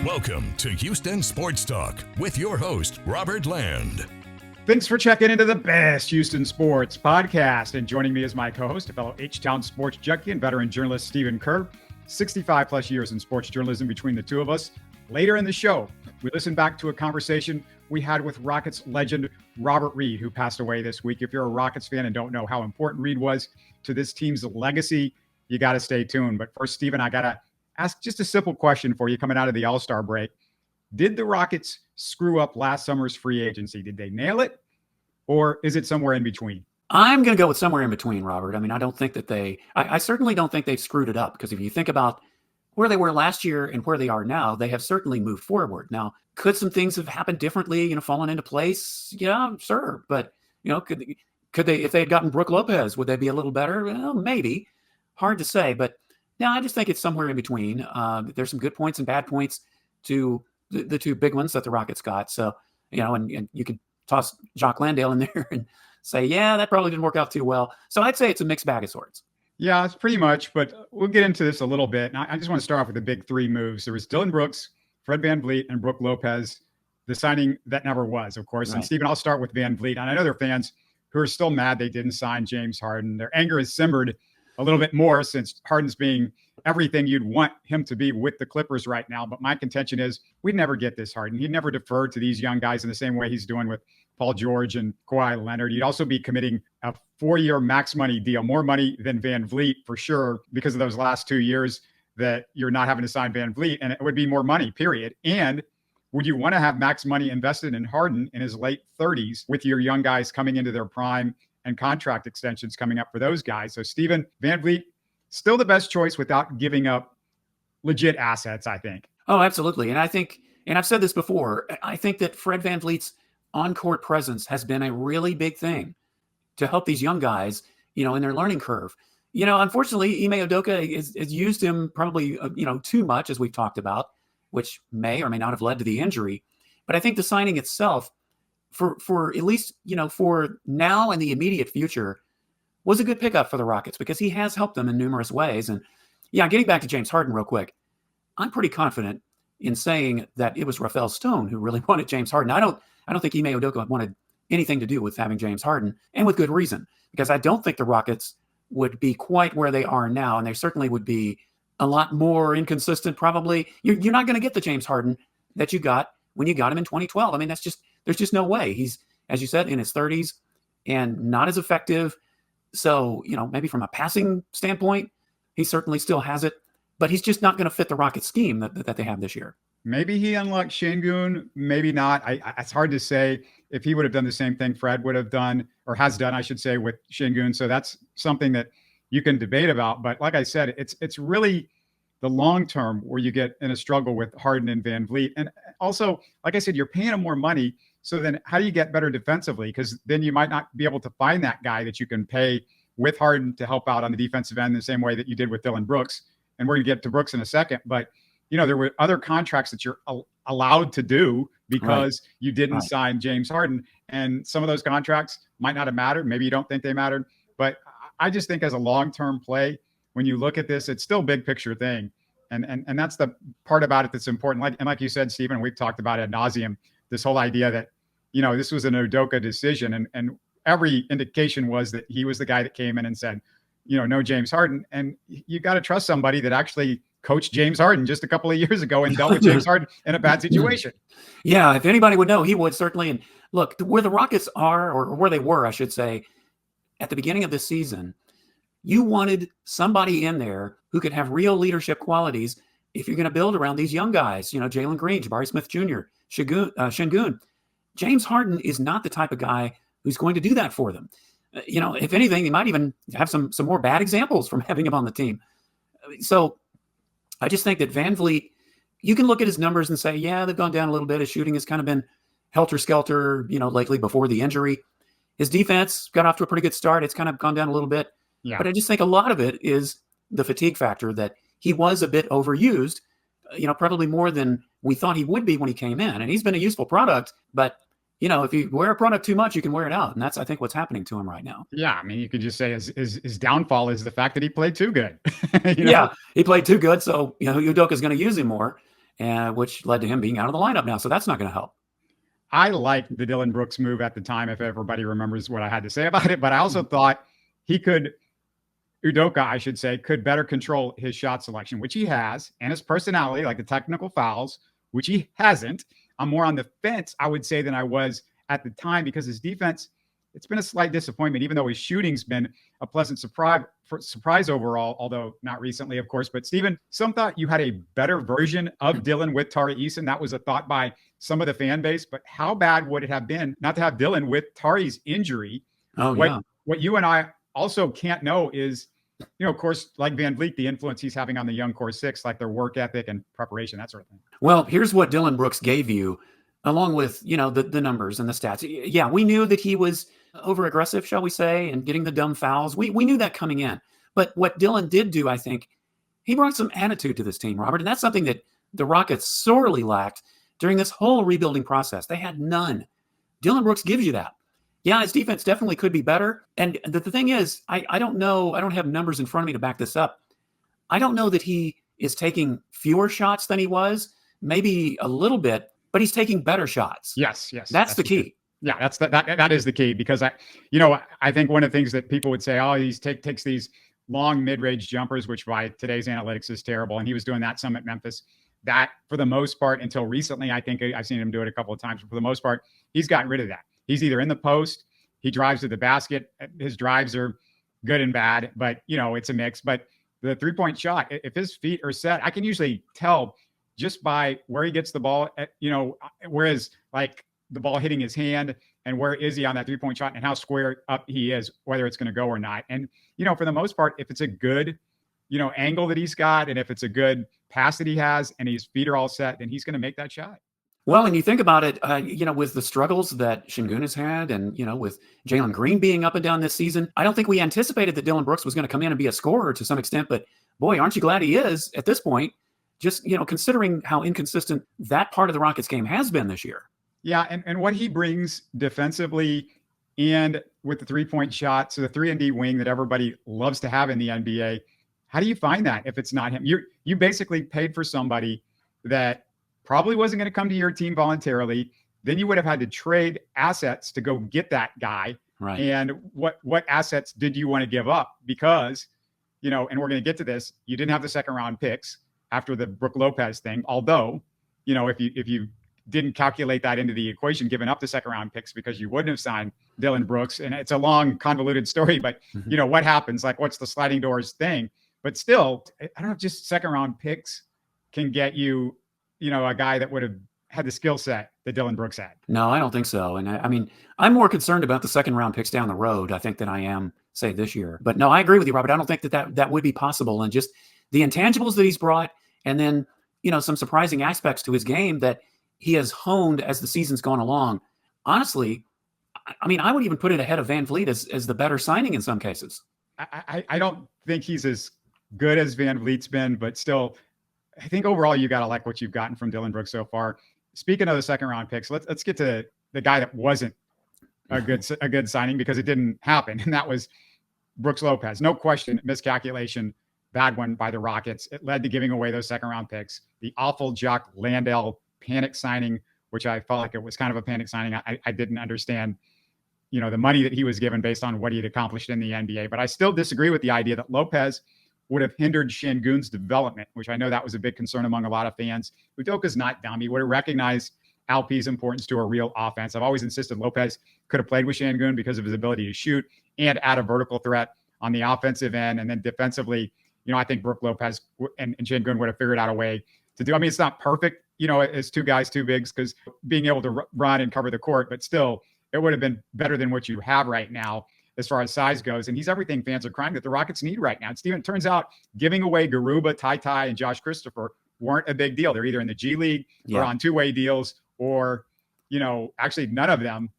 Welcome to Houston Sports Talk with your host, Robert Land. Thanks for checking into the best Houston sports podcast. And joining me is my co-host, a fellow H-Town sports junkie and veteran journalist, Stephen Kerr. 65 plus years in sports journalism between the two of us. Later in the show, we listen back to a conversation we had with Rockets legend Robert Reid, who passed away this week. If you're a Rockets fan and don't know how important Reid was to this team's legacy, you got to stay tuned. But first, Stephen, I got to ask just a simple question for you coming out of the All-Star break. Did the Rockets screw up last summer's free agency? Did they nail it? Or is it somewhere in between? I'm going to go with somewhere in between, Robert. I mean, I don't think that I certainly don't think they've screwed it up, because if you think about where they were last year and where they are now, they have certainly moved forward. Now, could some things have happened differently, fallen into place? Yeah, sure. But, could they, if they had gotten Brook Lopez, would they be a little better? Well, maybe. Hard to say. But no, I just think it's somewhere in between. There's some good points and bad points to the two big ones that the Rockets got. So, and you could toss Jock Landale in there and say, yeah, that probably didn't work out too well. So I'd say it's a mixed bag of sorts. Yeah, it's pretty much, but we'll get into this a little bit. And I just want to start off with the big three moves. There was Dillon Brooks, Fred VanVleet, and Brook Lopez, the signing that never was, of course. Right. And Stephen, I'll start with VanVleet. And I know there are fans who are still mad they didn't sign James Harden. Their anger has simmered a little bit more since Harden's being everything you'd want him to be with the Clippers right now. But my contention is we'd never get this Harden. He'd never defer to these young guys in the same way he's doing with Paul George and Kawhi Leonard. You'd also be committing a 4-year max money deal, more money than VanVleet for sure, because of those last 2 years that you're not having to sign VanVleet, and it would be more money, period. And would you want to have max money invested in Harden in his late 30s with your young guys coming into their prime and contract extensions coming up for those guys? So Stephen, VanVleet, still the best choice without giving up legit assets, I think. Oh, absolutely. And I think, and I've said this before, I think that Fred VanVleet's on-court presence has been a really big thing to help these young guys, in their learning curve. Unfortunately, Ime Udoka has used him probably, too much, as we've talked about, which may or may not have led to the injury. But I think the signing itself, for at least, for now and the immediate future, was a good pickup for the Rockets, because he has helped them in numerous ways. And yeah, getting back to James Harden real quick, I'm pretty confident in saying that it was Rafael Stone who really wanted James Harden. I don't think Ime Udoka wanted anything to do with having James Harden, and with good reason, because I don't think the Rockets would be quite where they are now, and they certainly would be a lot more inconsistent. Probably you're not going to get the James Harden that you got when you got him in 2012. I mean, there's just no way. He's, as you said, in his 30s and not as effective. So, maybe from a passing standpoint, he certainly still has it, but he's just not going to fit the Rockets scheme that they have this year. Maybe he unlocked Şengün, maybe not. It's hard to say if he would have done the same thing Fred would have done, or has done, I should say, with Şengün. So that's something that you can debate about. But like I said, it's really the long term where you get in a struggle with Harden and VanVleet. And also, like I said, you're paying him more money. So then how do you get better defensively? Because then you might not be able to find that guy that you can pay with Harden to help out on the defensive end the same way that you did with Dillon Brooks. And we're going to get to Brooks in a second. But, there were other contracts that you're allowed to do because you didn't sign James Harden. And some of those contracts might not have mattered. Maybe you don't think they mattered. But I just think as a long-term play, when you look at this, it's still a big picture thing. And that's the part about it that's important. Like you said, Stephen, we've talked about it ad nauseum, this whole idea that, this was an Udoka decision. And every indication was that he was the guy that came in and said, no James Harden. And you got to trust somebody that actually coached James Harden just a couple of years ago and dealt with James Harden in a bad situation. Yeah, if anybody would know, he would certainly. And look, where the Rockets are, or where they were, I should say, at the beginning of this season, you wanted somebody in there who could have real leadership qualities if you're going to build around these young guys, Jalen Green, Jabari Smith Jr., Şengün. James Harden is not the type of guy who's going to do that for them. If anything, they might even have some more bad examples from having him on the team. So I just think that VanVleet, you can look at his numbers and say, yeah, they've gone down a little bit. His shooting has kind of been helter-skelter, lately before the injury. His defense got off to a pretty good start. It's kind of gone down a little bit. Yeah. But I just think a lot of it is the fatigue factor, that he was a bit overused, probably more than we thought he would be when he came in. And he's been a useful product, but if you wear a product too much, you can wear it out. And that's, I think, what's happening to him right now. Yeah. I mean, you could just say his downfall is the fact that he played too good. Yeah, he played too good. So, Udoka's going to use him more. which led to him being out of the lineup now. So that's not going to help. I liked the Dillon Brooks move at the time, if everybody remembers what I had to say about it. But I also thought Udoka, I should say, could better control his shot selection, which he has, and his personality, like the technical fouls, which he hasn't. I'm more on the fence, I would say, than I was at the time, because his defense, it's been a slight disappointment, even though his shooting's been a pleasant surprise overall, although not recently, of course. But Stephen, some thought you had a better version of Dillon with Tari Eason. That was a thought by some of the fan base. But how bad would it have been not to have Dillon with Tari's injury? What you and I also can't know is, of course, like VanVleet, the influence he's having on the young core six, like their work ethic and preparation, that sort of thing. Well, here's what Dillon Brooks gave you, along with, the numbers and the stats. Yeah, we knew that he was over aggressive, shall we say, and getting the dumb fouls. We knew that coming in. But what Dillon did do, I think, he brought some attitude to this team, Robert. And that's something that the Rockets sorely lacked during this whole rebuilding process. They had none. Dillon Brooks gives you that. Yeah, his defense definitely could be better. And the thing is, I don't know. I don't have numbers in front of me to back this up. I don't know that he is taking fewer shots than he was, maybe a little bit, but he's taking better shots. Yes. That's the key. Yeah, that is the key, because I think one of the things that people would say, he takes these long mid-range jumpers, which by today's analytics is terrible. And he was doing that some at Memphis. That, for the most part, until recently, I think I've seen him do it a couple of times, but for the most part, he's gotten rid of that. He's either in the post, he drives to the basket. His drives are good and bad, but it's a mix. But the 3-point shot, if his feet are set, I can usually tell just by where he gets the ball, where is like the ball hitting his hand and where is he on that 3-point shot and how square up he is, whether it's going to go or not. And, for the most part, if it's a good, angle that he's got, and if it's a good pass that he has and his feet are all set, then he's going to make that shot. Well, and you think about it, with the struggles that Şengün has had and, with Jalen Green being up and down this season, I don't think we anticipated that Dillon Brooks was going to come in and be a scorer to some extent. But boy, aren't you glad he is at this point, just, considering how inconsistent that part of the Rockets game has been this year. Yeah, and what he brings defensively and with the 3-point shot, so the 3-and-D wing that everybody loves to have in the NBA, how do you find that if it's not him? You basically paid for somebody that probably wasn't going to come to your team voluntarily. Then you would have had to trade assets to go get that guy. Right. And what assets did you want to give up? Because, and we're going to get to this, you didn't have the second round picks after the Brook Lopez thing. Although, if you didn't calculate that into the equation, giving up the second round picks because you wouldn't have signed Dillon Brooks. And it's a long, convoluted story, but what happens? Like, what's the sliding doors thing? But still, I don't know if just second round picks can get you, a guy that would have had the skill set that Dillon Brooks had. No, I don't think so. And I mean, I'm more concerned about the second round picks down the road, I think, than I am, say, this year. But no, I agree with you, Robert. I don't think that would be possible. And just the intangibles that he's brought, and then, some surprising aspects to his game that he has honed as the season's gone along. Honestly, I mean, I would even put it ahead of VanVleet as the better signing in some cases. I don't think he's as good as VanVleet's been, but still, I think overall you got to like what you've gotten from Dillon Brooks so far. Speaking of the second round picks, let's get to the guy that wasn't a good signing, because it didn't happen, and that was Brook Lopez. No question, miscalculation, bad one by the Rockets. It led to giving away those second round picks. The awful Jock Landale panic signing, which I felt like it was kind of a panic signing. I didn't understand, the money that he was given based on what he had accomplished in the NBA. But I still disagree with the idea that Lopez would have hindered Şengün's development, which I know that was a big concern among a lot of fans. Udoka's not dumb. He would have recognized Alp's importance to a real offense. I've always insisted Lopez could have played with Şengün because of his ability to shoot and add a vertical threat on the offensive end. And then defensively, I think Brook Lopez and Şengün would have figured out a way to do. I mean, it's not perfect, as two guys, two bigs, because being able to run and cover the court, but still, it would have been better than what you have right now as far as size goes. And he's everything fans are crying that the Rockets need right now. And Stephen, it turns out giving away Garuba, Ty, and Josh Christopher weren't a big deal. They're either in the G League or on two-way deals, or, actually none of them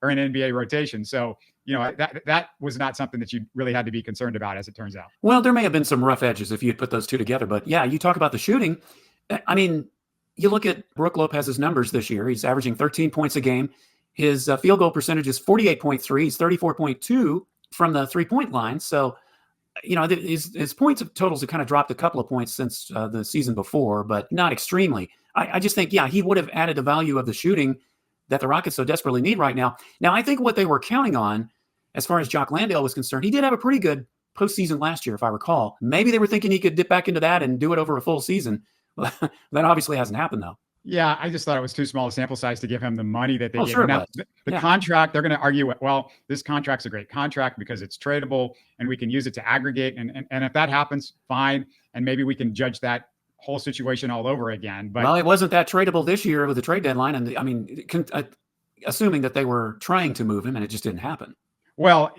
are in NBA rotation. So, that was not something that you really had to be concerned about, as it turns out. Well, there may have been some rough edges if you had put those two together. But yeah, you talk about the shooting. I mean, you look at Brook Lopez's numbers this year. He's averaging 13 points a game. His field goal percentage is 48.3. He's 34.2 from the 3-point line. So, his points of totals have kind of dropped a couple of points since the season before, but not extremely. I just think, he would have added the value of the shooting that the Rockets so desperately need right now. Now, I think what they were counting on, as far as Jock Landale was concerned, he did have a pretty good postseason last year, if I recall. Maybe they were thinking he could dip back into that and do it over a full season. That obviously hasn't happened, though. Yeah, I just thought it was too small a sample size to give him the money that they gave. Sure. Now, the contract, they're going to argue, well, this contract's a great contract because it's tradable and we can use it to aggregate. And if that happens, fine. And maybe we can judge that whole situation all over again. But well, it wasn't that tradable this year with the trade deadline. And assuming that they were trying to move him and it just didn't happen. Well,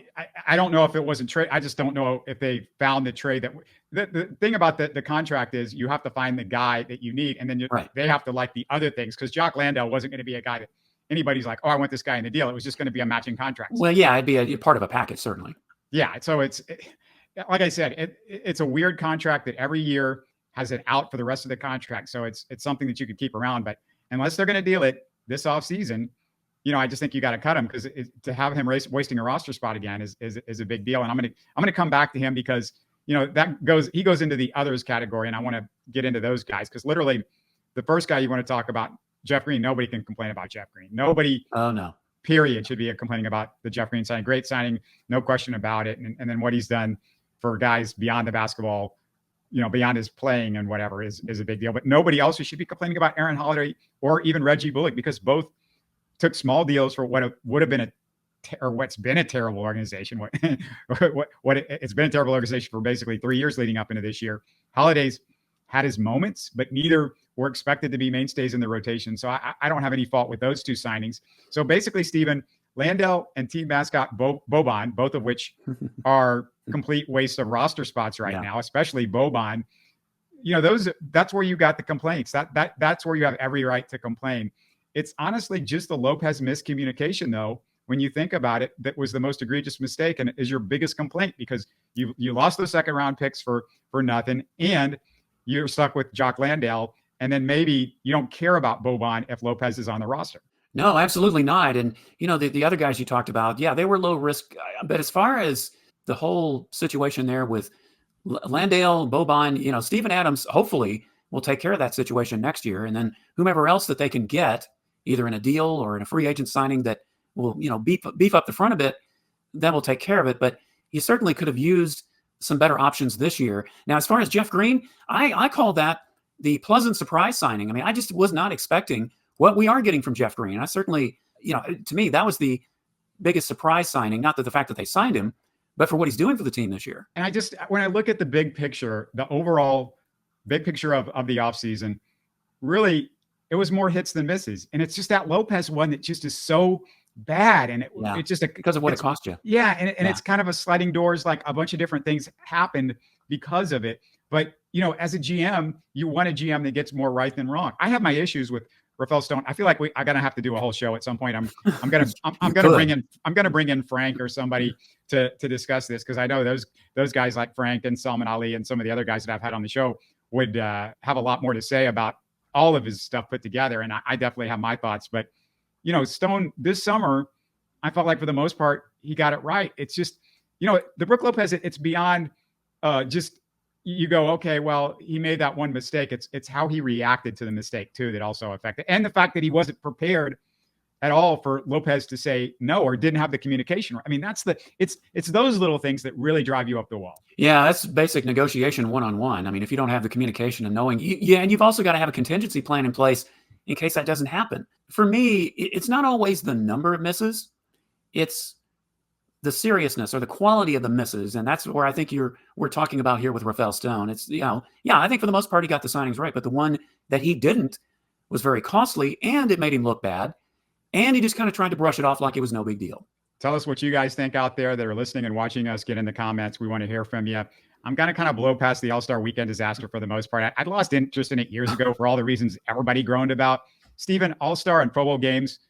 I don't know if it wasn't trade. I just don't know if they found the trade that the thing about the contract is you have to find the guy that you need. And then they have to like the other things, because Jock Landale wasn't going to be a guy that anybody's like, oh, I want this guy in the deal. It was just going to be a matching contract. Well, yeah, it'd be a part of a package, certainly. Yeah. So like I said, it's a weird contract that every year has an out for the rest of the contract. So it's something that you could keep around, but unless they're going to deal it this offseason, I just think you got to cut him, because to have him wasting a roster spot again is a big deal. And I'm going to come back to him because, he goes into the others category, and I want to get into those guys, because literally the first guy you want to talk about, Jeff Green, nobody can complain about Jeff Green. Nobody, period, should be complaining about the Jeff Green signing. Great signing, no question about it. And then what he's done for guys beyond the basketball, beyond his playing and whatever is a big deal. But nobody else should be complaining about Aaron Holiday or even Reggie Bullock, because both took small deals for what would have been what's been a terrible organization. It's been a terrible organization for basically 3 years leading up into this year. Holiday's had his moments, but neither were expected to be mainstays in the rotation. So I don't have any fault with those two signings. So basically, Stephen, Landale and team mascot Boban, both of which are complete waste of roster spots right now, especially Boban. That's where you got the complaints. That's where you have every right to complain. It's honestly just the Lopez miscommunication, though, when you think about it, that was the most egregious mistake and is your biggest complaint, because you lost those second round picks for nothing, and you're stuck with Jock Landale, and then maybe you don't care about Boban if Lopez is on the roster. No, absolutely not. And, the other guys you talked about, they were low risk. But as far as the whole situation there with Landale, Boban, Steven Adams, hopefully will take care of that situation next year. And then whomever else that they can get, either in a deal or in a free agent signing that will, beef up the front a bit, that will take care of it. But you certainly could have used some better options this year. Now, as far as Jeff Green, I call that the pleasant surprise signing. I just was not expecting what we are getting from Jeff Green. I certainly, to me, that was the biggest surprise signing, not that the fact that they signed him, but for what he's doing for the team this year. And when I look at the big picture, the overall big picture of the offseason, really, it was more hits than misses. And it's just that Lopez one that just is so bad. And it's just because of what it cost you. Yeah. And it's kind of a sliding doors, like a bunch of different things happened because of it. But, as a GM, you want a GM that gets more right than wrong. I have my issues with Rafael Stone. I feel like I'm gonna have to do a whole show at some point. I'm gonna bring in Frank or somebody to discuss this, because I know those guys like Frank and Salman Ali and some of the other guys that I've had on the show would have a lot more to say about all of his stuff put together. And I definitely have my thoughts. But Stone this summer, I felt like for the most part he got it right. It's just the Brook Lopez. It's beyond just. You go, okay, well, he made that one mistake. It's how he reacted to the mistake too that also affected, and the fact that he wasn't prepared at all for Lopez to say no, or didn't have the communication. It's those little things that really drive you up the wall. Yeah, that's basic negotiation one-on-one. If you don't have the communication and knowing, and you've also got to have a contingency plan in place in case that doesn't happen. For me, it's not always the number of misses; it's the seriousness or the quality of the misses. And that's where I think we're talking about here with Rafael Stone. It's, I think for the most part, he got the signings right, but the one that he didn't was very costly, and it made him look bad. And he just kind of tried to brush it off like it was no big deal. Tell us what you guys think out there that are listening and watching us. Get in the comments. We want to hear from you. I'm going to kind of blow past the All-Star Weekend disaster for the most part. I'd lost interest in it years ago for all the reasons everybody groaned about. Stephen, All-Star and Pro Bowl games,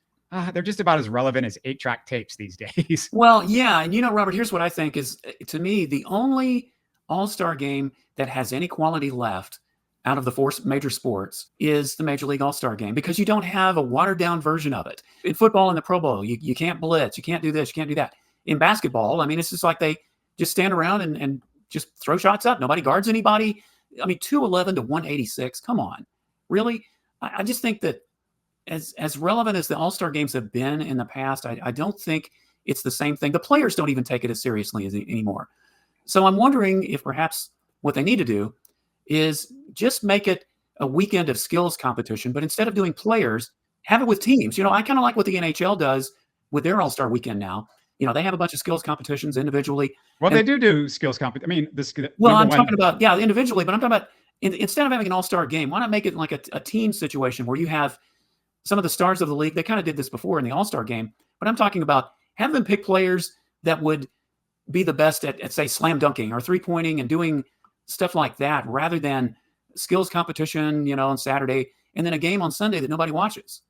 they're just about as relevant as 8-track tapes these days. Well, yeah. And Robert, here's what I think is, to me, the only All-Star game that has any quality left out of the four major sports is the Major League All-Star game, because you don't have a watered-down version of it. In football and the Pro Bowl, you can't blitz, you can't do this, you can't do that. In basketball, it's just like they just stand around and just throw shots up. Nobody guards anybody. I mean, 211 to 186. Come on. Really? I just think that as relevant as the All-Star games have been in the past, I don't think it's the same thing. The players don't even take it as seriously anymore. So I'm wondering if perhaps what they need to do is just make it a weekend of skills competition, but instead of doing players, have it with teams. I kind of like what the NHL does with their All-Star weekend now. They have a bunch of skills competitions individually. Well, they do skills competition. I mean, I'm talking about, individually, but I'm talking about instead of having an All-Star game, why not make it like a team situation where you have some of the stars of the league? They kind of did this before in the All-Star game, but I'm talking about have them pick players that would be the best at say, slam dunking or three-pointing and doing stuff like that rather than skills competition, on Saturday and then a game on Sunday that nobody watches.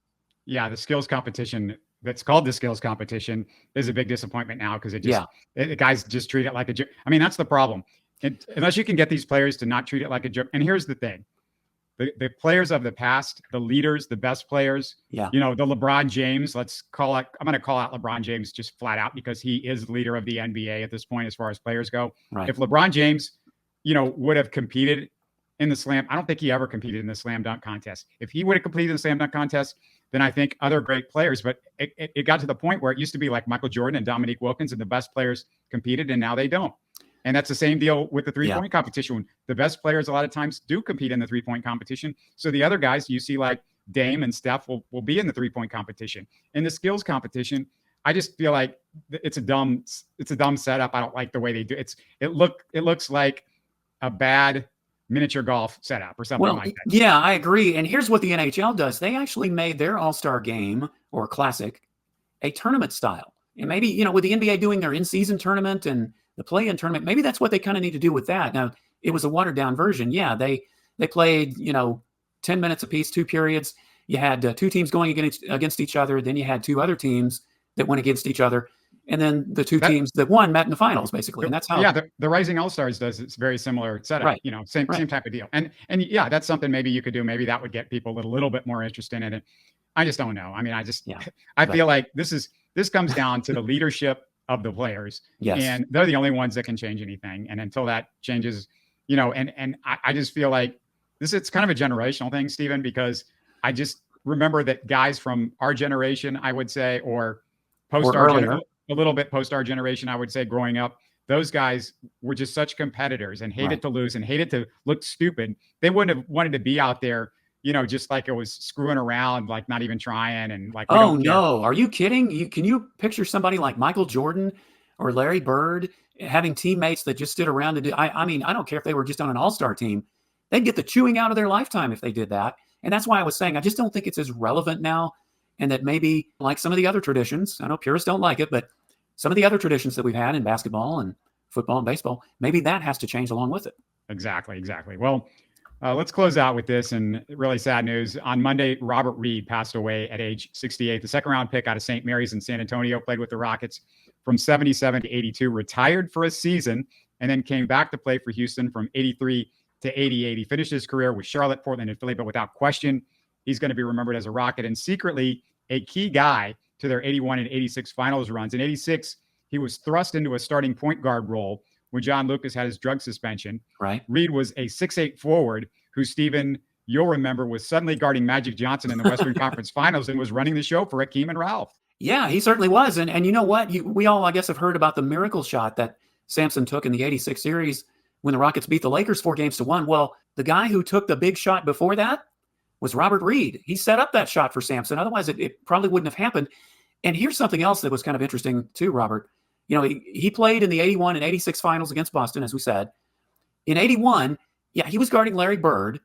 Yeah, the skills competition that's called the skills competition is a big disappointment now because the guys just treat it like a joke. I mean, that's the problem. Unless you can get these players to not treat it like a joke. And here's the thing. The players of the past, the leaders, the best players, the LeBron James, I'm going to call out LeBron James just flat out because he is the leader of the NBA at this point as far as players go. Right. If LeBron James, would have competed in the slam, I don't think he ever competed in the slam dunk contest. If he would have competed in the slam dunk contest, then I think other great players, but it got to the point where it used to be like Michael Jordan and Dominique Wilkins and the best players competed and now they don't. And that's the same deal with the three-point competition. The best players a lot of times do compete in the three-point competition. So the other guys you see like Dame and Steph will be in the three-point competition. In the skills competition, I just feel like it's a dumb setup. I don't like the way they do it. It looks like a bad miniature golf setup or something like that. Yeah, I agree. And here's what the NHL does. They actually made their All-Star game or classic a tournament style. And maybe, with the NBA doing their in-season tournament and the play-in tournament, maybe that's what they kind of need to do with that. Now, it was a watered-down version. Yeah, they played, 10 minutes apiece, 2 periods. You had 2 teams going against each other. Then you had 2 other teams that went against each other. And then the 2 teams that won met in the finals, basically. And that's how. Yeah, the Rising All-Stars does. It's very similar setup. Right. Same type of deal. And yeah, that's something maybe you could do. Maybe that would get people a little bit more interested in it. I just don't know. I mean, I feel like this comes down to the leadership of the players. Yes. And they're the only ones that can change anything. And until that changes, and I just feel like it's kind of a generational thing, Stephen, because I just remember that guys from our generation, I would say, or post our generation, a little bit post our generation, I would say, growing up, those guys were just such competitors and hated to lose and hated to look stupid. They wouldn't have wanted to be out there, just like it was screwing around, like not even trying and like. Oh no, are you kidding? Can you picture somebody like Michael Jordan or Larry Bird having teammates that just stood around to do? I mean, I don't care if they were just on an all-star team. They'd get the chewing out of their lifetime if they did that. And that's why I was saying, I just don't think it's as relevant now. And that maybe like some of the other traditions, I know purists don't like it, but some of the other traditions that we've had in basketball and football and baseball, maybe that has to change along with it. Exactly. Well, let's close out with this and really sad news. On Monday, Robert Reid passed away at age 68. The second-round pick out of St. Mary's in San Antonio, played with the Rockets from 77 to 82, retired for a season, and then came back to play for Houston from 83 to 88. He finished his career with Charlotte, Portland, and Philly, but without question, he's going to be remembered as a Rocket and secretly a key guy to their 81 and 86 finals runs. In 86, he was thrust into a starting point guard role when John Lucas had his drug suspension. Right. Reid was a 6'8" forward who, Stephen, you'll remember, was suddenly guarding Magic Johnson in the Western Conference Finals and was running the show for Hakeem and Ralph. Yeah, he certainly was. And you know what? We all, I guess, have heard about the miracle shot that Sampson took in the 86 series when the Rockets beat the Lakers 4-1. Well, the guy who took the big shot before that was Robert Reid. He set up that shot for Sampson. Otherwise, it probably wouldn't have happened. And here's something else that was kind of interesting too, Robert. He played in the 81 and 86 finals against Boston, as we said. In 81, he was guarding Larry Bird.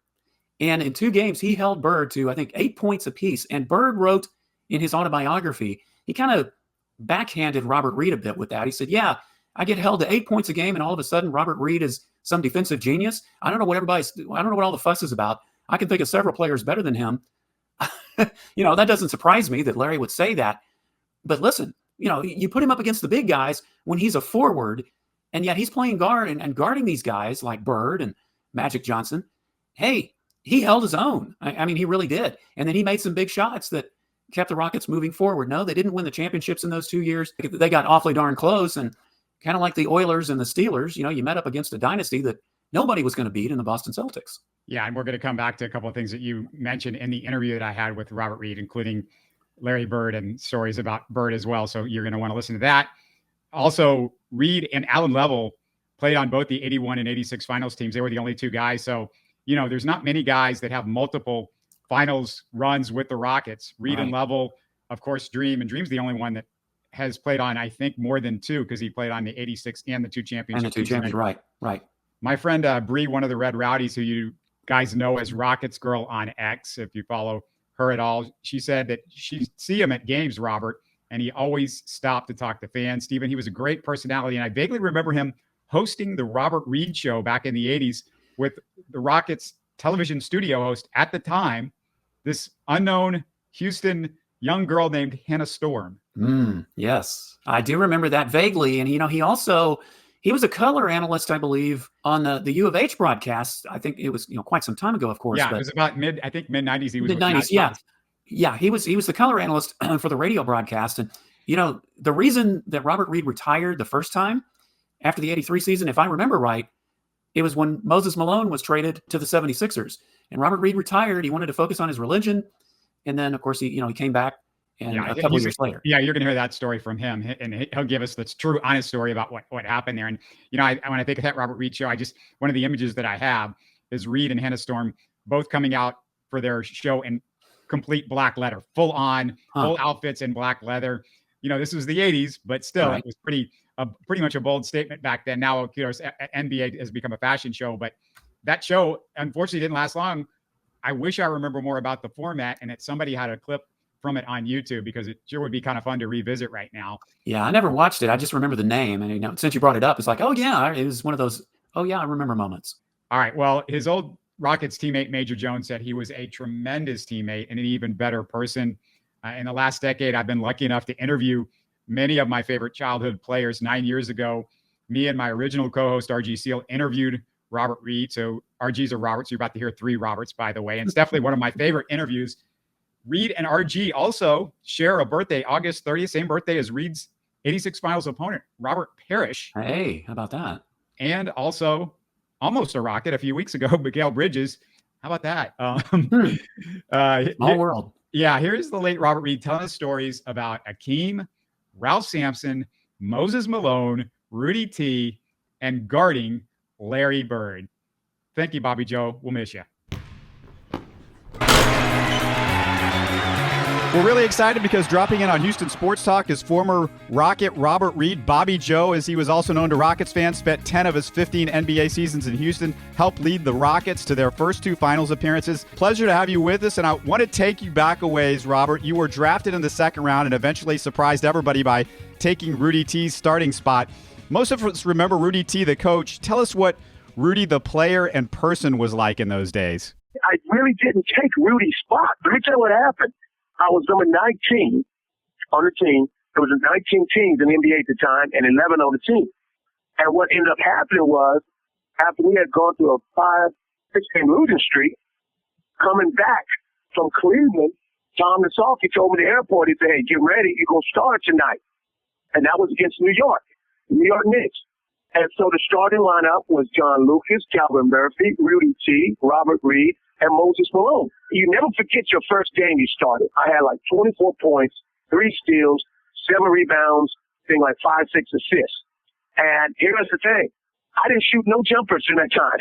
And in 2 games, he held Bird to, I think, 8 points apiece. And Bird wrote in his autobiography, he kind of backhanded Robert Reid a bit with that. He said, I get held to 8 points a game, and all of a sudden, Robert Reid is some defensive genius. I don't know what all the fuss is about. I can think of several players better than him. That doesn't surprise me that Larry would say that. But listen, you put him up against the big guys when he's a forward, and yet he's playing guard and guarding these guys like Bird and Magic Johnson. Hey, he held his own. I mean, he really did. And then he made some big shots that kept the Rockets moving forward. No, they didn't win the championships in those 2 years. They got awfully darn close. And kind of like the Oilers and the Steelers, you met up against a dynasty that nobody was going to beat in the Boston Celtics. Yeah, and we're going to come back to a couple of things that you mentioned in the interview that I had with Robert Reid, including Larry Bird and stories about Bird as well. So you're going to want to listen to that. Also, Reid and Alan Level played on both the 81 and 86 finals teams. They were the only two guys. So, there's not many guys that have multiple finals runs with the Rockets. Reid and Level, of course, Dream. And Dream's the only one that has played on, I think, more than two, because he played on the 86 and the two championships. Right. My friend Bree, one of the Red Rowdies, who you guys know as Rockets Girl on X, if you follow her at all, she said that she'd see him at games, Robert, and he always stopped to talk to fans. Stephen, he was a great personality, and I vaguely remember him hosting the Robert Reid show back in the 80s with the Rockets television studio host at the time, this unknown Houston young girl named Hannah Storm. Yes, I do remember that vaguely. And, he was a color analyst, I believe, on the U of H broadcast. I think it was, quite some time ago, of course. Yeah, it was about mid-90s. He was mid-90s, yeah. He was the color analyst for the radio broadcast. And, the reason that Robert Reid retired the first time after the 83 season, if I remember right, it was when Moses Malone was traded to the 76ers. And Robert Reid retired. He wanted to focus on his religion. And then, of course, he came back. And a couple years later. Yeah, you're going to hear that story from him, and he'll give us the true, honest story about what happened there. And, when I think of that Robert Reid show, one of the images that I have is Reid and Hannah Storm both coming out for their show in complete black leather, full outfits in black leather. This was the 80s, but still, It was pretty much a bold statement back then. Now, NBA has become a fashion show, but that show, unfortunately, didn't last long. I wish I remember more about the format, and that somebody had a clip from it on YouTube, because it sure would be kind of fun to revisit right now. Yeah, I never watched it. I just remember the name. And since you brought it up, it's like, oh yeah, it was one of those, oh yeah, I remember moments. All right. Well, his old Rockets teammate, Major Jones, said he was a tremendous teammate and an even better person. In the last decade, I've been lucky enough to interview many of my favorite childhood players. 9 years ago, me and my original co-host, RG Seal, interviewed Robert Reid. So RG's a Robert. So you're about to hear three Roberts, by the way. And it's definitely one of my favorite interviews. Reid and RG also share a birthday, August 30th, same birthday as Reid's 86 finals opponent, Robert Parrish. Hey, how about that? And also almost a Rocket a few weeks ago, McHale Bridges. How about that? Small world. Yeah, here's the late Robert Reid telling us stories about Hakeem, Ralph Sampson, Moses Malone, Rudy T, and guarding Larry Bird. Thank you, Bobby Joe. We'll miss you. We're really excited because dropping in on Houston Sports Talk is former Rocket Robert Reid. Bobby Joe, as he was also known to Rockets fans, spent 10 of his 15 NBA seasons in Houston, helped lead the Rockets to their first two finals appearances. Pleasure to have you with us, and I want to take you back a ways, Robert. You were drafted in the second round and eventually surprised everybody by taking Rudy T's starting spot. Most of us remember Rudy T, the coach. Tell us what Rudy, the player and person, was like in those days. I really didn't take Rudy's spot. Let me tell you what happened. I was number 19 on the team. There was 19 teams in the NBA at the time and 11 on the team. And what ended up happening was, after we had gone through a 5-6-game losing streak, coming back from Cleveland, Tom Nasalki told me at the airport, he said, hey, get ready, you're going to start tonight. And that was against New York Knicks. And so the starting lineup was John Lucas, Calvin Murphy, Rudy T, Robert Reid, and Moses Malone. You never forget your first game you started. I had like 24 points, 3 steals, 7 rebounds, 5, 6 assists. And here's the thing. I didn't shoot no jumpers in that time.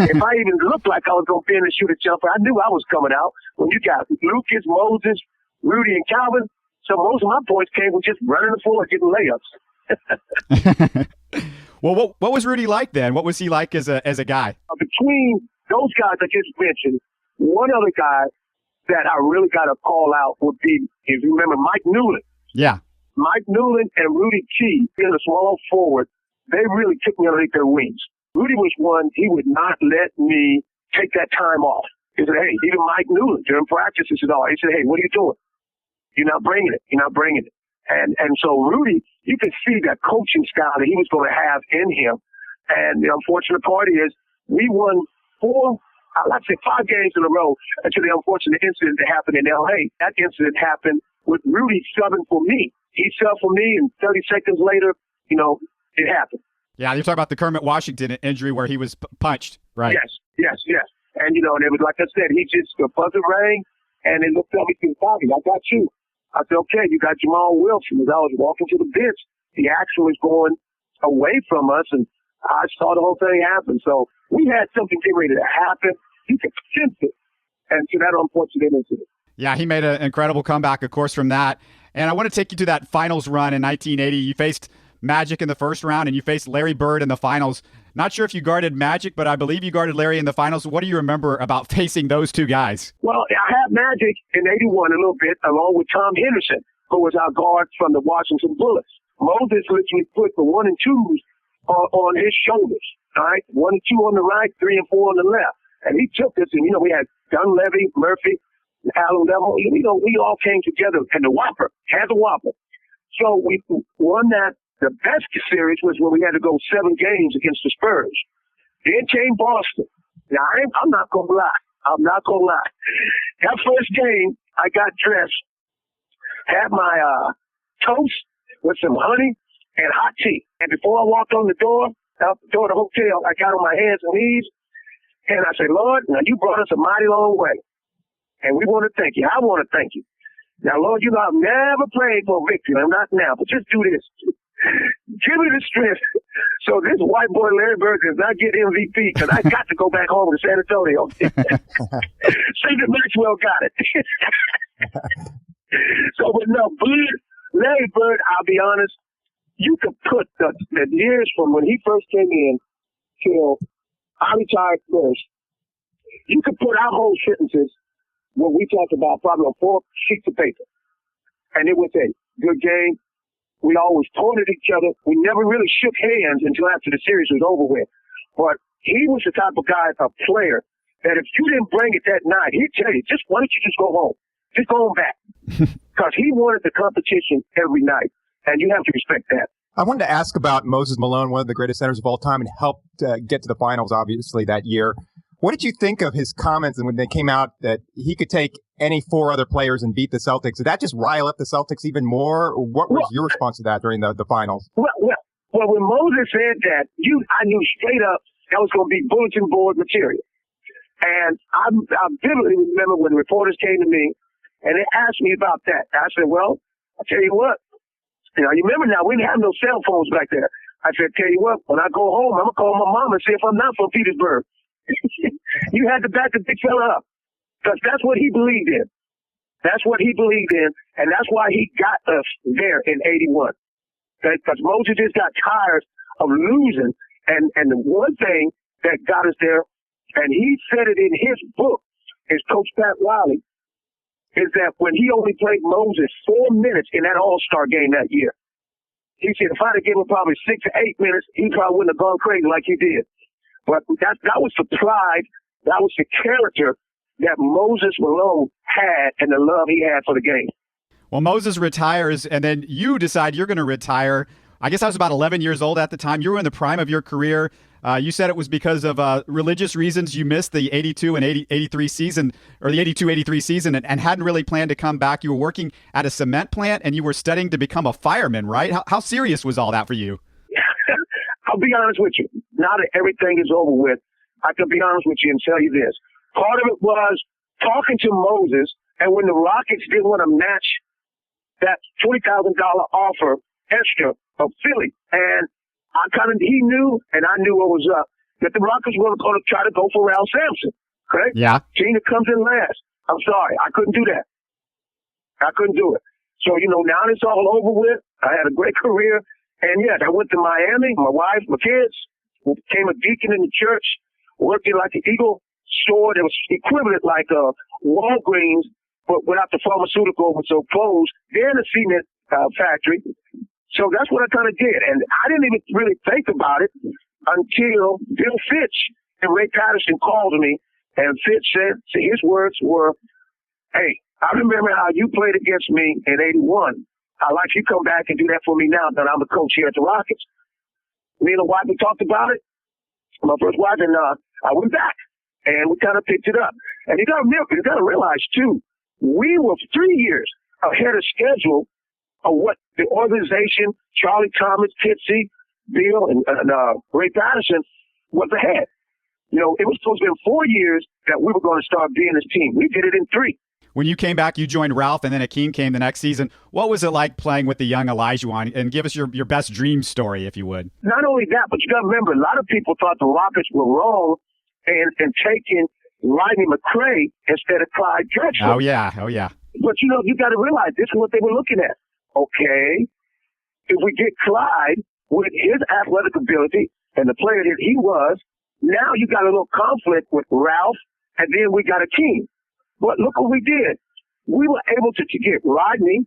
If I even looked like I was going to be able to shoot a jumper, I knew I was coming out. When you got Lucas, Moses, Rudy, and Calvin, so most of my points came from just running the floor and getting layups. Well, what was Rudy like then? What was he like as a guy? Between those guys I just mentioned, one other guy that I really got to call out would be, if you remember, Mike Newland. Yeah. Mike Newland and Rudy T, being a small forward, they really took me underneath their wings. Rudy was one, he would not let me take that time off. He said, hey, even Mike Newland, during practices and all, he said, hey, what are you doing? You're not bringing it. And so Rudy, you could see that coaching style that he was going to have in him. And the unfortunate part is we won 5 games in a row until the unfortunate incident that happened in L.A. That incident happened with Rudy subbing for me. He subbed for me, and 30 seconds later, It happened. Yeah, you're talking about the Kermit Washington injury where he was punched, right? Yes. And, you know, and it was like I said, he just, the buzzer rang, and it looked at me and said, Bobby, I got you. I said, okay, you got Jamal Wilson. As I was walking to the bench, the action was going away from us, and I saw the whole thing happen. So we had something getting ready to happen. You could sense it. And to that unfortunate incident. Yeah, he made an incredible comeback, of course, from that. And I want to take you to that finals run in 1980. You faced Magic in the first round, and you faced Larry Bird in the finals. Not sure if you guarded Magic, but I believe you guarded Larry in the finals. What do you remember about facing those two guys? Well, I had Magic in 81 a little bit, along with Tom Henderson, who was our guard from the Washington Bullets. Moses literally put the 1 and 2s on his shoulders, all right? 1 and 2 on the right, 3 and 4 on the left. And he took us, and, you know, we had Dunleavy, Murphy, Allen Level. You know, we all came together, and the Whopper had the Whopper. So we won that. The best series was when we had to go 7 games against the Spurs. Then came Boston. Now, I'm not going to lie. I'm not going to lie. That first game, I got dressed, had my toast with some honey and hot tea. And before I walked on the door, out the door of the hotel, I got on my hands and knees, and I said, Lord, now you brought us a mighty long way. And we want to thank you. I want to thank you. Now, Lord, you know, I've never prayed for victory. I'm not now, but just do this. Give me the strength so this white boy Larry Bird does not get MVP, because I got to go back home to San Antonio. See that Maxwell got it. So, but no, Larry Bird, I'll be honest, you could put the years from when he first came in till I retired first, you could put our whole sentences when we talked about probably on 4 sheets of paper. And it was a good game. We always taunted each other. We never really shook hands until after the series was over with. But he was the type of guy, a player, that if you didn't bring it that night, he'd tell you, why don't you just go home? Just go home back. Because he wanted the competition every night. And you have to respect that. I wanted to ask about Moses Malone, one of the greatest centers of all time, and helped get to the finals, obviously, that year. What did you think of his comments and when they came out that he could take any 4 other players and beat the Celtics? Did that just rile up the Celtics even more? What was your response to that during the finals? Well, when Moses said that, I knew straight up that was going to be bulletin board material. And I vividly remember when reporters came to me and they asked me about that. I said, well, I'll tell you what. You know, you remember now, we didn't have no cell phones back there. I said, tell you what, when I go home, I'm going to call my mom and see if I'm not from Petersburg. You had to back the big fella up, because that's what he believed in. That's what he believed in, and that's why he got us there in 81. Because Moses just got tired of losing, and the one thing that got us there, and he said it in his book, is Coach Pat Riley, is that when he only played Moses 4 minutes in that All-Star game that year, he said if I'd have given him probably 6 or 8 minutes, he probably wouldn't have gone crazy like he did. But that was the pride, that was the character that Moses Malone had and the love he had for the game. Well, Moses retires, and then you decide you're going to retire. I guess I was about 11 years old at the time. You were in the prime of your career. You said it was because of religious reasons you missed the 82 and 83 season, or the 82-83 season, and hadn't really planned to come back. You were working at a cement plant, and you were studying to become a fireman, right? How serious was all that for you? I'll be honest with you. Now that everything is over with, I can be honest with you and tell you this. Part of it was talking to Moses, and when the Rockets didn't want to match that $20,000 offer extra of Philly, and he knew, and I knew what was up, that the Rockets were going to try to go for Ralph Sampson. Okay? Yeah. Team that comes in last. I'm sorry. I couldn't do that. I couldn't do it. So, you know, now it's all over with. I had a great career. And yes, I went to Miami, my wife, my kids, became a deacon in the church, worked in like the Eagle store that was equivalent like Walgreens, but without the pharmaceutical, was so closed. Then a cement factory. So that's what I kind of did. And I didn't even really think about it until Bill Fitch and Ray Patterson called me. And Fitch said, his words were, hey, I remember how you played against me in 81. I'd like you to come back and do that for me now that I'm the coach here at the Rockets. Me and the wife, we talked about it. My first wife, and I went back, and we kind of picked it up. And you got to realize, too, we were 3 years ahead of schedule of what the organization, Charlie Thomas, Pitsy, Bill and Ray Patterson was ahead. You know, it was supposed to be 4 years that we were going to start being this team. We did it in 3. When you came back, you joined Ralph, and then Hakeem came the next season. What was it like playing with the young Olajuwon? And give us your best dream story, if you would. Not only that, but you got to remember, a lot of people thought the Rockets were wrong and taking Rodney McCray instead of Clyde Drexler. Oh, yeah. But, you know, you got to realize this is what they were looking at. Okay, if we get Clyde with his athletic ability and the player that he was, now you got a little conflict with Ralph, and then we got Hakeem. But look what we did. We were able to get Rodney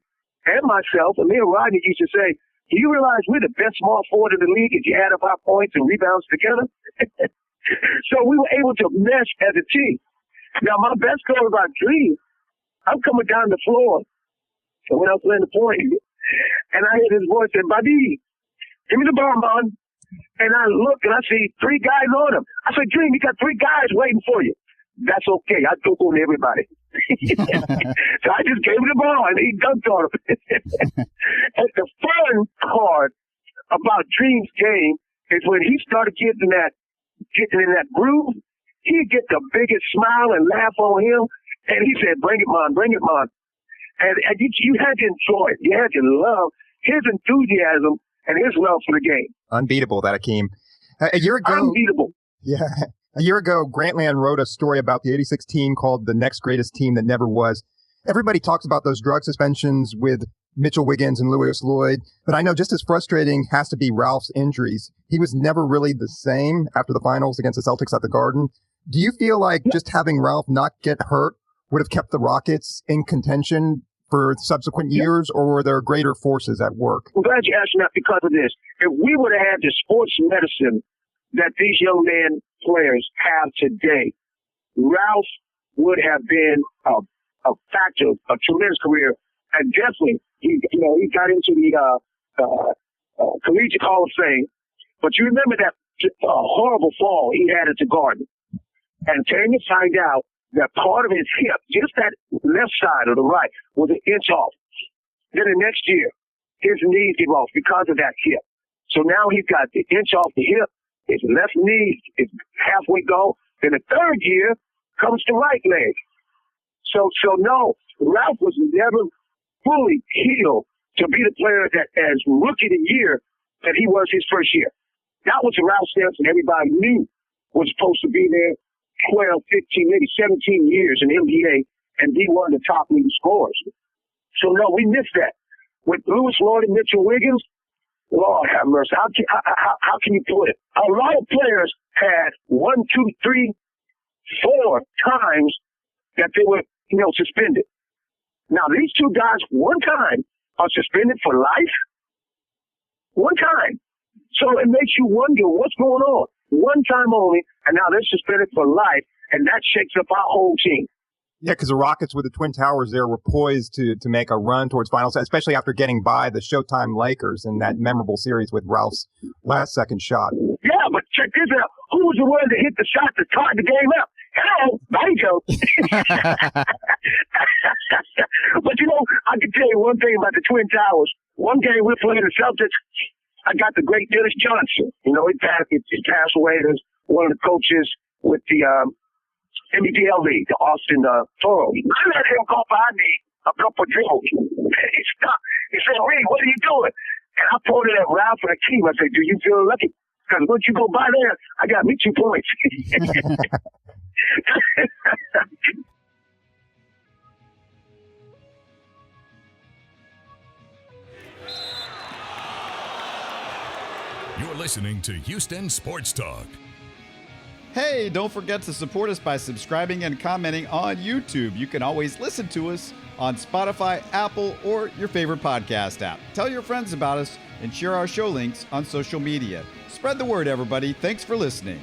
and myself, and me and Rodney used to say, do you realize we're the best small forward in the league if you add up our points and rebounds together? So we were able to mesh as a team. Now, my best story about Dream, I'm coming down the floor when I was playing the point, and I hear this voice say, Buddy, give me the ball, man. And I look, and I see 3 guys on him. I said, Dream, you got 3 guys waiting for you. That's okay. I took on everybody. So I just gave him the ball, and he dunked on him. And the fun part about Dream's game is when he started getting in that groove, he'd get the biggest smile and laugh on him, and he said, bring it, man, bring it, man. And you had to enjoy it. You had to love his enthusiasm and his love for the game. Unbeatable, that Hakeem. A year ago, unbeatable. Yeah. A year ago, Grantland wrote a story about the 86 team called The Next Greatest Team That Never Was. Everybody talks about those drug suspensions with Mitchell Wiggins and Louis Lloyd, but I know just as frustrating has to be Ralph's injuries. He was never really the same after the finals against the Celtics at the Garden. Do you feel like just having Ralph not get hurt would have kept the Rockets in contention for subsequent years, or were there greater forces at work? I'm glad you asked that because of this. If we would have had the sports medicine that these young men players have today, Ralph would have been a factor, a tremendous career, and definitely he got into the Collegiate Hall of Fame. But you remember that horrible fall he had at the Garden, and came to find out that part of his hip, just that left side or the right, was an inch off. Then the next year, his knees gave off because of that hip. So now he's got the inch off the hip. His left knee is halfway gone. Then the third year comes the right leg. So no, Ralph was never fully healed to be the player that, as rookie of the year, that he was his first year. That was the Ralph Sampson everybody knew was supposed to be there 12, 15, maybe 17 years in the NBA and be one of the top leading scorers. So no, we missed that. With Louis Lloyd and Mitchell Wiggins, Lord have mercy. How can you put it? A lot of players had 1, 2, 3, 4 times that they were, suspended. Now, these 2 guys, one time, are suspended for life. One time. So it makes you wonder what's going on. One time only, and now they're suspended for life, and that shakes up our whole team. Yeah, because the Rockets with the Twin Towers there were poised to make a run towards finals, especially after getting by the Showtime Lakers in that memorable series with Ralph's last second shot. Yeah, but check this out. Who was the one that hit the shot that tied the game up? Hello, Banjo. But I can tell you one thing about the Twin Towers. One game we're playing the Celtics, I got the great Dennis Johnson. He passed away as one of the coaches with the MBDL League, the Austin Toros. I let him go by me a couple of drills. He stopped. He said, Reid, what are you doing? And I pointed at Ralph and Hakeem. I said, do you feel lucky? Because once you go by there, I got me 2 points. You're listening to Houston Sports Talk. Hey, don't forget to support us by subscribing and commenting on YouTube. You can always listen to us on Spotify, Apple, or your favorite podcast app. Tell your friends about us and share our show links on social media. Spread the word, everybody. Thanks for listening.